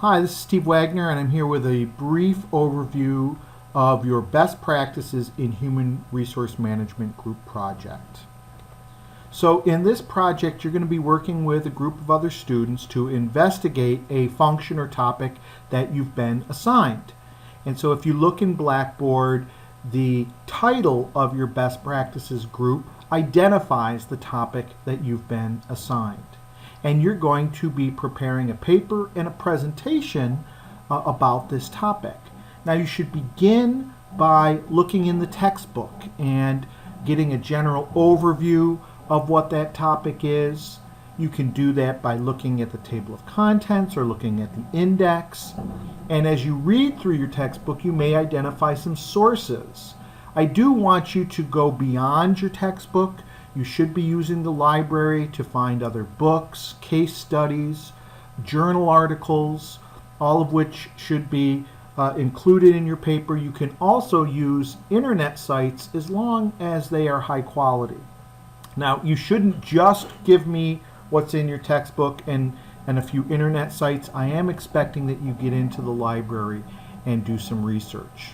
Hi, this is Steve Wagner, and I'm here with a brief overview of your best practices in Human Resource Management Group Project. So in this project, you're going to be working with a group of other students to investigate a function or topic that you've been assigned. And so if you look in Blackboard, the title of your best practices group identifies the topic that you've been assigned. And you're going to be preparing a paper and a presentation about this topic. Now you should begin by looking in the textbook and getting a general overview of what that topic is. You can do that by looking at the table of contents or looking at the index. And as you read through your textbook, you may identify some sources. I do want you to go beyond your textbook. You should be using the library to find other books, case studies, journal articles, all of which should be included in your paper. You can also use internet sites as long as they are high quality. Now, you shouldn't just give me what's in your textbook and a few internet sites. I am expecting that you get into the library and do some research.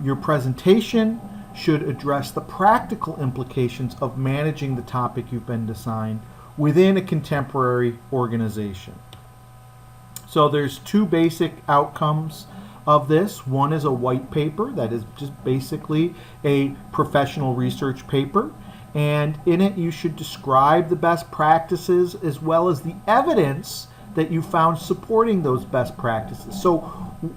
Your presentation should address the practical implications of managing the topic you've been assigned within a contemporary organization. So there's two basic outcomes of this. One is a white paper that is just basically a professional research paper, and in it you should describe the best practices as well as the evidence that you found supporting those best practices. So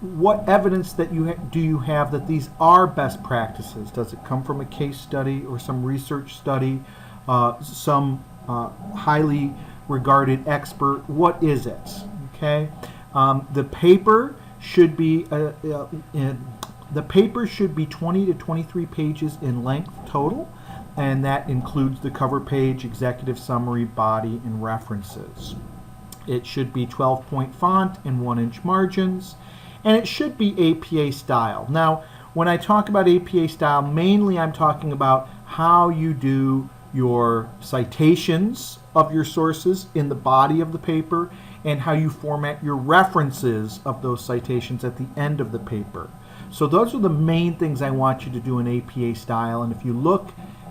what evidence that do you have that these are best practices? Does it come from a case study or some research study, some highly regarded expert? What is it? Okay, the paper should be 20 to 23 pages in length total, and that includes the cover page, executive summary, body, and references. It should be 12-point font and 1-inch margins, and it should be APA style. Now, when I talk about APA style, mainly I'm talking about how you do your citations of your sources in the body of the paper and how you format your references of those citations at the end of the paper. So those are the main things I want you to do in APA style, and if you look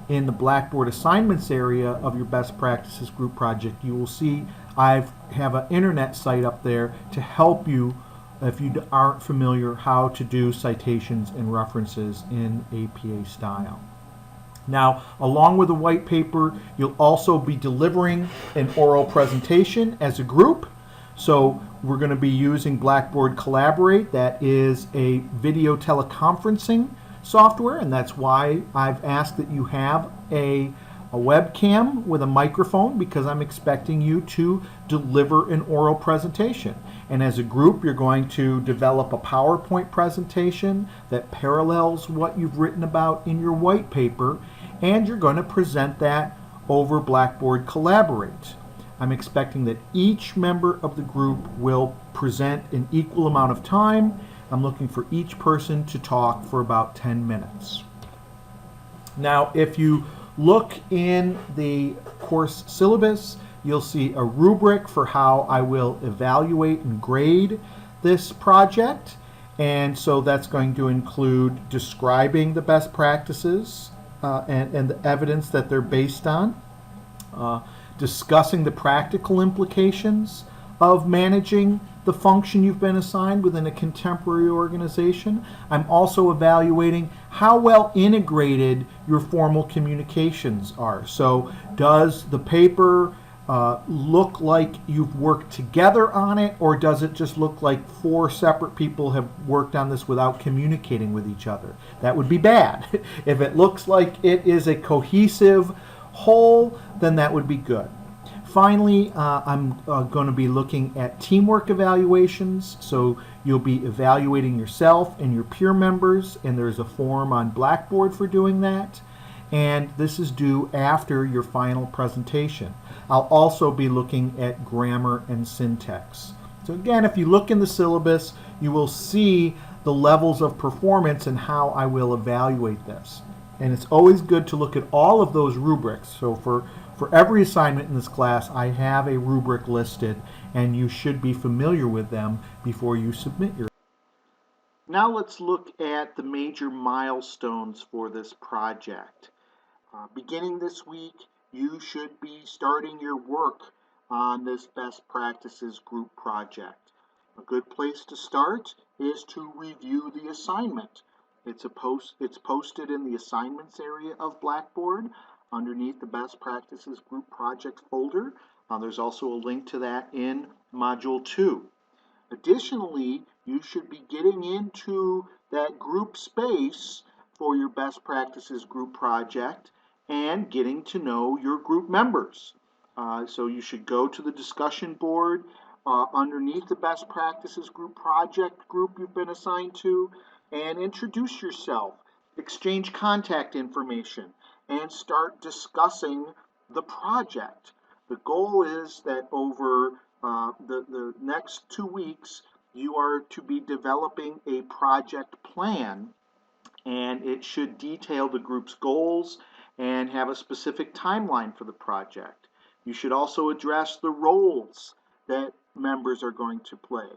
in the Blackboard assignments area of your best practices group project, you will see I have an internet site up there to help you if you aren't familiar how to do citations and references in APA style. Now, along with the white paper, you'll also be delivering an oral presentation as a group. So we're going to be using Blackboard Collaborate. That is a video teleconferencing software, and that's why I've asked that you have a webcam with a microphone, because I'm expecting you to deliver an oral presentation. And as a group, you're going to develop a PowerPoint presentation that parallels what you've written about in your white paper, and you're going to present that over Blackboard Collaborate. I'm expecting that each member of the group will present an equal amount of time. I'm looking for each person to talk for about 10 minutes. Now, if you look in the course syllabus, you'll see a rubric for how I will evaluate and grade this project. And so that's going to include describing the best practices and the evidence that they're based on, discussing the practical implications of managing the function you've been assigned within a contemporary organization. I'm also evaluating how well integrated your formal communications are. So does the paper look like you've worked together on it, or does it just look like 4 separate people have worked on this without communicating with each other? That would be bad. If it looks like it is a cohesive whole, then that would be good. Finally, I'm going to be looking at teamwork evaluations. So you'll be evaluating yourself and your peer members, and there's a form on Blackboard for doing that. And this is due after your final presentation. I'll also be looking at grammar and syntax. So again, if you look in the syllabus, you will see the levels of performance and how I will evaluate this. And it's always good to look at all of those rubrics. So for For every assignment in this class, I have a rubric listed, and you should be familiar with them before you submit your. Now let's look at the major milestones for this project. Beginning this week, you should be starting your work on this best practices group project. A good place to start is to review the assignment. It's posted in the assignments area of Blackboard underneath the best practices group project folder. There's also a link to that in module 2. Additionally, you should be getting into that group space for your best practices group project and getting to know your group members. So you should go to the discussion board underneath the best practices group project group you've been assigned to and introduce yourself, exchange contact information, and start discussing the project. The goal is that over the next 2 weeks, you are to be developing a project plan, and it should detail the group's goals and have a specific timeline for the project. You should also address the roles that members are going to play.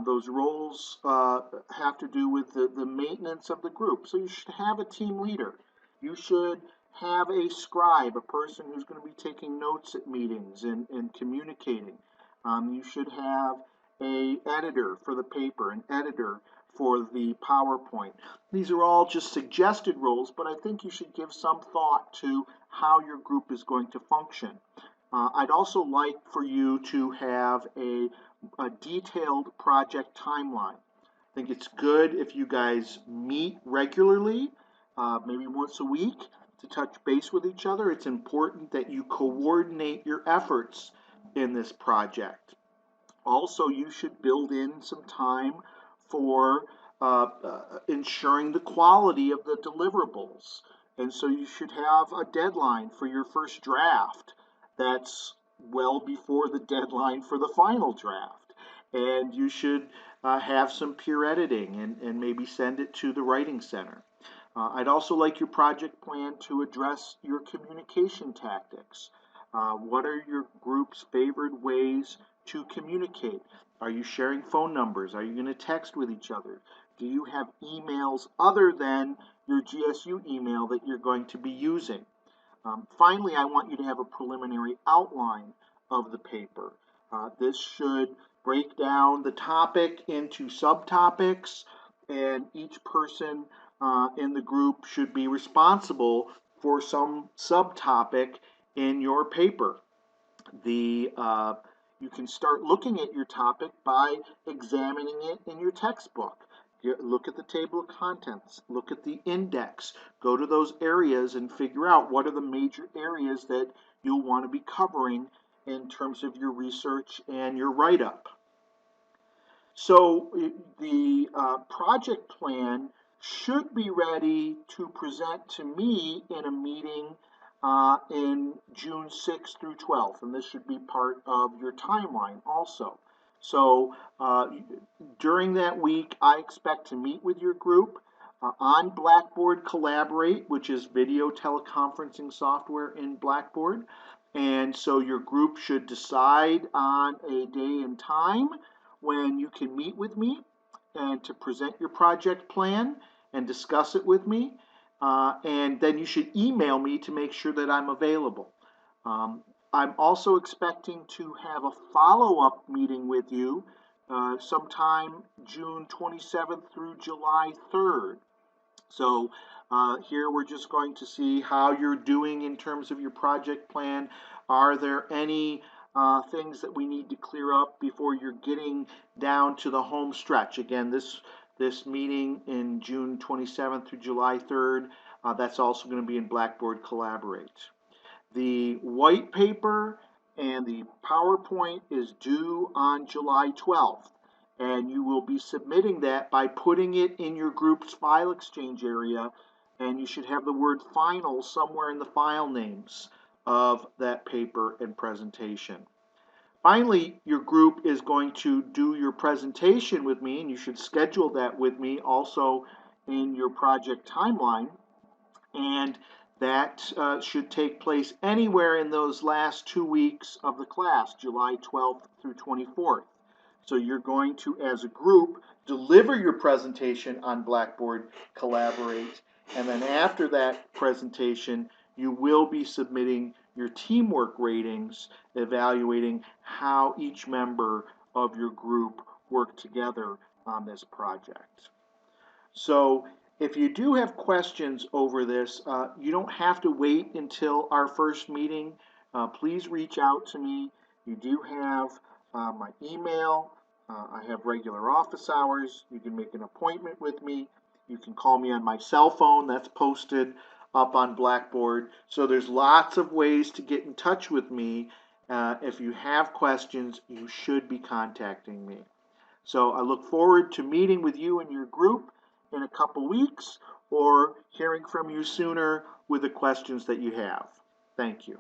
Those roles have to do with the maintenance of the group. So you should have a team leader. You should have a scribe, a person who's going to be taking notes at meetings and communicating. You should have an editor for the paper, an editor for the PowerPoint. These are all just suggested roles, but I think you should give some thought to how your group is going to function. I'd also like for you to have a detailed project timeline. I think it's good if you guys meet regularly, maybe once a week, to touch base with each other. It's important that you coordinate your efforts in this project. Also, you should build in some time for ensuring the quality of the deliverables. And so you should have a deadline for your first draft that's well before the deadline for the final draft. And you should have some peer editing and maybe send it to the Writing Center. I'd also like your project plan to address your communication tactics. What are your group's favorite ways to communicate? Are you sharing phone numbers? Are you going to text with each other? Do you have emails other than your GSU email that you're going to be using? Finally, I want you to have a preliminary outline of the paper. This should break down the topic into subtopics, and each person in the group should be responsible for some subtopic in your paper. You can start looking at your topic by examining it in your textbook. Look at the table of contents, look at the index, go to those areas and figure out what are the major areas that you'll want to be covering in terms of your research and your write-up. So the project plan should be ready to present to me in a meeting in June 6th through 12th, and this should be part of your timeline also. So during that week, I expect to meet with your group on Blackboard Collaborate, which is video teleconferencing software in Blackboard. And so your group should decide on a day and time when you can meet with me and to present your project plan and discuss it with me. And then you should email me to make sure that I'm available. I'm also expecting to have a follow-up meeting with you sometime June 27th through July 3rd. So here we're just going to see how you're doing in terms of your project plan. Are there any things that we need to clear up before you're getting down to the home stretch? Again, this meeting in June 27th through July 3rd, that's also going to be in Blackboard Collaborate. The white paper and the PowerPoint is due on July 12th, and you will be submitting that by putting it in your group's file exchange area, and you should have the word final somewhere in the file names of that paper and presentation. Finally, your group is going to do your presentation with me, and you should schedule that with me also in your project timeline. And That should take place anywhere in those last 2 weeks of the class, July 12th through 24th. So you're going to, as a group, deliver your presentation on Blackboard Collaborate, and then after that presentation, you will be submitting your teamwork ratings, evaluating how each member of your group worked together on this project. So if you do have questions over this, you don't have to wait until our first meeting. Please reach out to me. You do have my email. I have regular office hours. You can make an appointment with me. You can call me on my cell phone that's posted up on Blackboard. So there's lots of ways to get in touch with me. If you have questions, you should be contacting me. So I look forward to meeting with you and your group in a couple weeks or hearing from you sooner with the questions that you have. Thank you.